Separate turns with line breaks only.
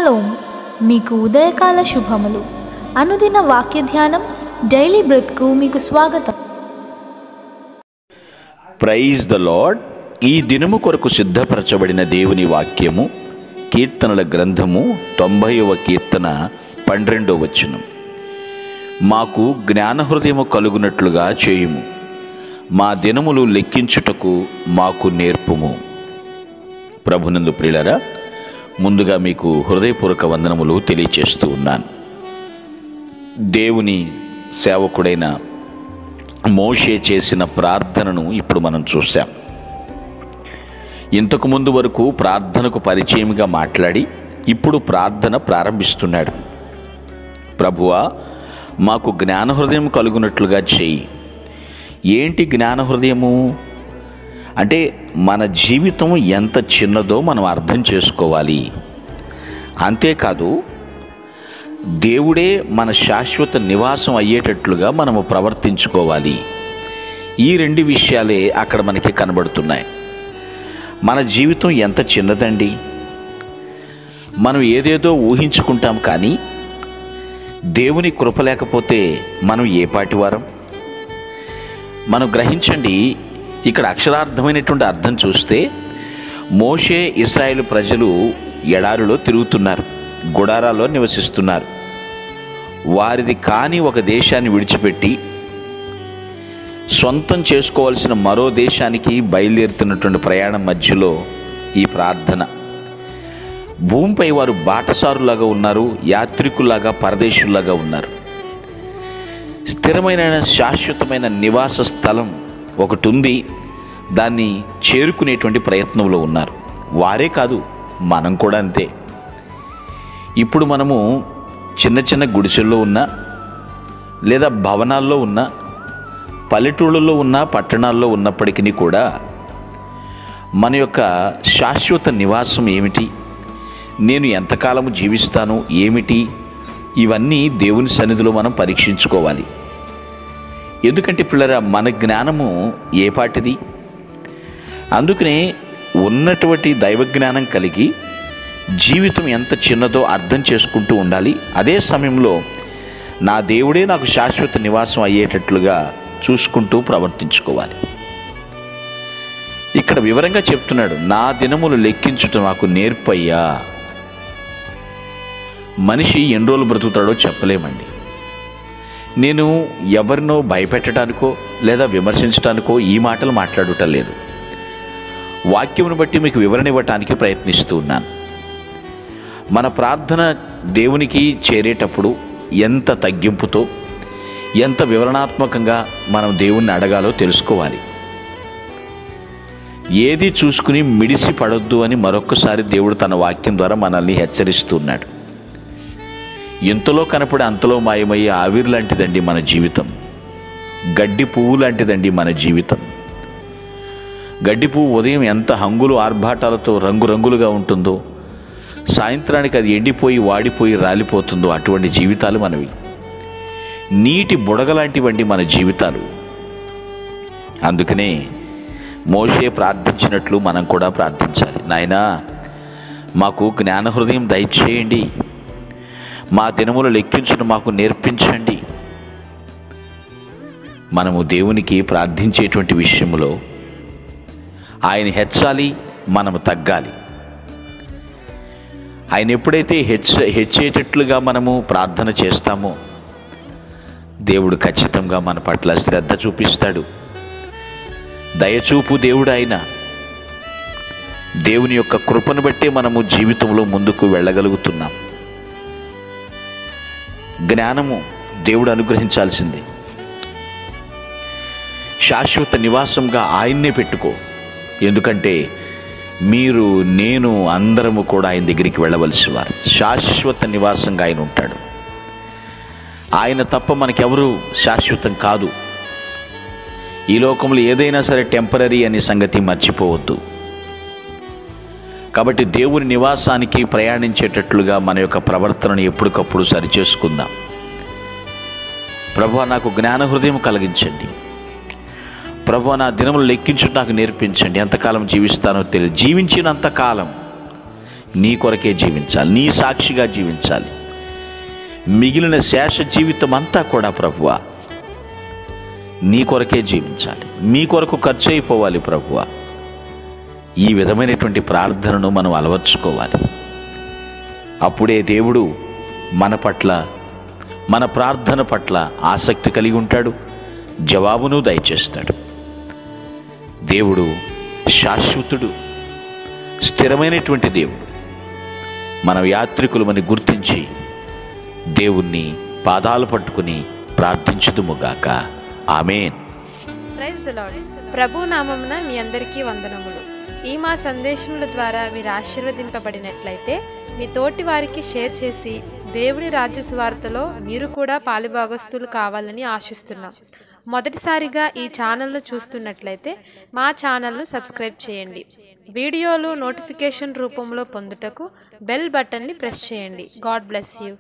Shalom, మీకు ఉదయకాల శుభములు. అనుదిన వాక్య ధ్యానం డైలీ బ్రెత్కు మీకు స్వాగతం.
Praise the Lord. ఈ దినము కొరకు సిద్ధపరచబడిన దేవుని వాక్యము కీర్తనల గ్రంథము 90వ కీర్తన 12వ వచనం. మాకు జ్ఞాన హృదయము కలుగునట్లుగా చేయుము, మా దినములు లెక్కించుటకు మాకు నేర్పుము. ప్రభునందు ప్రియులారా, ముందుగా మీకు హృదయపూర్వక వందనములు తెలియచేస్తూ ఉన్నాను. దేవుని సేవకుడైన మోషే చేసిన ప్రార్థనను ఇప్పుడు మనం చూసాం. ఇంతకు ముందు వరకు ప్రార్థనకు పరిచయంగా మాట్లాడి ఇప్పుడు ప్రార్థన ప్రారంభిస్తున్నాడు. ప్రభువా, మాకు జ్ఞాన హృదయం కలుగునట్లుగా చేయి. ఏంటి జ్ఞాన హృదయము అంటే? మన జీవితం ఎంత చిన్నదో మనం అర్థం చేసుకోవాలి. అంతేకాదు, దేవుడే మన శాశ్వత నివాసం అయ్యేటట్లుగా మనము ప్రవర్తించుకోవాలి. ఈ రెండు విషయాలే అక్కడ మనకి కనబడుతున్నాయి. మన జీవితం ఎంత చిన్నదండి. మనం ఏదేదో ఊహించుకుంటాం, కానీ దేవుని కృప లేకపోతే మనం ఏ పాటివారం? మనం గ్రహించండి, ఇక్కడ అక్షరార్థమైనటువంటి అర్థం చూస్తే మోషే ఇశ్రాయేలు ప్రజలు ఎడారిలో తిరుగుతున్నారు, గుడారాల్లో నివసిస్తున్నారు. వారిది కాని ఒక దేశాన్ని విడిచిపెట్టి సొంతం చేసుకోవాల్సిన మరో దేశానికి బయలుదేరుతున్నటువంటి ప్రయాణం మధ్యలో ఈ ప్రార్థన. భూమిపై వారు బాటసారులాగా ఉన్నారు, యాత్రికుల్లాగా, పరదేశుల్లాగా ఉన్నారు. స్థిరమైన శాశ్వతమైన నివాస స్థలం ఒకటి ఉంది, దాన్ని చేరుకునేటువంటి ప్రయత్నంలో ఉన్నారు. వారే కాదు, మనం కూడా అంతే. ఇప్పుడు మనము చిన్న చిన్న గుడిసెల్లో ఉన్నా, లేదా భవనాల్లో ఉన్నా, పల్లెటూళ్ళలో ఉన్నా, పట్టణాల్లో ఉన్నప్పటికీ కూడా మన యొక్క శాశ్వత నివాసం ఏమిటి, నేను ఎంతకాలము జీవిస్తాను ఏమిటి, ఇవన్నీ దేవుని సన్నిధిలో మనం పరీక్షించుకోవాలి. ఎందుకంటే పిల్లరా, మన జ్ఞానము ఏపాటిది? అందుకనే ఉన్నటువంటి దైవ జ్ఞానం కలిగి జీవితం ఎంత చిన్నదో అర్థం చేసుకుంటూ ఉండాలి. అదే సమయంలో నా దేవుడే నాకు శాశ్వత నివాసం అయ్యేటట్లుగా చూసుకుంటూ ప్రవర్తించుకోవాలి. ఇక్కడ వివరంగా చెప్తున్నాడు, నా దినములు లెక్కించుట నాకు నేర్పయ్యా. మనిషి ఎన్ని రోజులు బ్రతుకుతాడో చెప్పలేమండి. నేను ఎవరినో భయపెట్టడానికో లేదా విమర్శించడానికో ఈ మాటలు మాట్లాడటం లేదు. వాక్యమును బట్టి మీకు వివరణ ఇవ్వటానికి ప్రయత్నిస్తూ ఉన్నాను. మన ప్రార్థన దేవునికి చేరేటప్పుడు ఎంత తగ్గింపుతో, ఎంత వివరణాత్మకంగా మనం దేవుణ్ణి అడగాలో తెలుసుకోవాలి. ఏది చూసుకుని మిడిసి పడొద్దు అని మరొక్కసారి దేవుడు తన వాక్యం ద్వారా మనల్ని హెచ్చరిస్తున్నాడు. ఎంతలో కనపడి అంతలో మాయమయ్యే ఆవిరి లాంటిదండి మన జీవితం. గడ్డి పువ్వు లాంటిదండి మన జీవితం. గడ్డి పువ్వు ఉదయం ఎంత హంగులు ఆర్భాటాలతో రంగురంగులుగా ఉంటుందో, సాయంత్రానికి అది ఎండిపోయి వాడిపోయి రాలిపోతుందో అటువంటి జీవితాలు మనవి. నీటి బుడగలాంటివండి మన జీవితాలు. అందుకనే మోషే ప్రార్థించినట్లు మనం కూడా ప్రార్థించాలి. నాయనా, మాకు జ్ఞాన హృదయం దయచేయండి, మా దినములు లెక్కించును మాకు నేర్పించండి. మనము దేవునికి ప్రార్థించేటువంటి విషయంలో ఆయన హెచ్చాలి, మనము తగ్గాలి. ఆయన ఎప్పుడైతే హెచ్చేటట్లుగా మనము ప్రార్థన చేస్తామో దేవుడు ఖచ్చితంగా మన పట్ల శ్రద్ధ చూపిస్తాడు. దయచూపు దేవుడు ఆయన. దేవుని యొక్క కృపను బట్టే మనము జీవితంలో ముందుకు వెళ్ళగలుగుతున్నాం. జ్ఞానము దేవుడు అనుగ్రహించాల్సిందే. శాశ్వత నివాసంగా ఆయన్నే పెట్టుకో. ఎందుకంటే మీరు, నేను, అందరము కూడా ఆయన దగ్గరికి వెళ్ళవలసి వారు. శాశ్వత నివాసంగా ఆయన ఉంటాడు. ఆయన తప్ప మనకెవరు శాశ్వతం కాదు. ఈ లోకంలో ఏదైనా సరే టెంపరరీ అనే సంగతి మర్చిపోవద్దు. కాబట్టి దేవుని నివాసానికి ప్రయాణించేటట్లుగా మన యొక్క ప్రవర్తనను ఎప్పటికప్పుడు సరిచేసుకుందాం. ప్రభువా, నాకు జ్ఞాన హృదయం కలిగించండి. ప్రభువా, నా దినములు లెక్కించుట నాకు నేర్పించండి. ఎంతకాలం జీవిస్తానో తెలియదు. జీవించినంతకాలం నీ కొరకే జీవించాలి, నీ సాక్షిగా జీవించాలి. మిగిలిన శేష జీవితం అంతా కూడా ప్రభువా నీ కొరకే జీవించాలి, మీ కొరకు ఖర్చు అయిపోవాలి ప్రభువా. ఈ విధమైనటువంటి ప్రార్థనను మనం అలవర్చుకోవాలి. అప్పుడే దేవుడు మన పట్ల, మన ప్రార్థన పట్ల ఆసక్తి కలిగి ఉంటాడు, జవాబును దయచేస్తాడు. దేవుడు శాశ్వతుడు, స్థిరమైనటువంటి దేవుడు. మన యాత్రికులమని గుర్తించి దేవుణ్ణి పాదాలు పట్టుకుని ప్రార్థించుదుముగాక. ఆమేన్.
Praise the lord. ప్రభు నామమున మీ అందరికీ వందనములు. ఈ మా సందేశముల ద్వారా మీరు ఆశీర్వదింపబడినట్లయితే మీ తోటి వారికి షేర్ చేసి దేవుని రాజ్య సువార్తలో మీరు కూడా పాలుభాగస్తులు కావాలని ఆశిస్తున్నాం. మొదటిసారిగా ఈ ఛానల్ను చూస్తున్నట్లయితే మా ఛానల్ను సబ్స్క్రైబ్ చేయండి. వీడియోలు నోటిఫికేషన్ రూపంలో పొందుటకు బెల్ బటన్ని ప్రెస్ చేయండి. God bless you.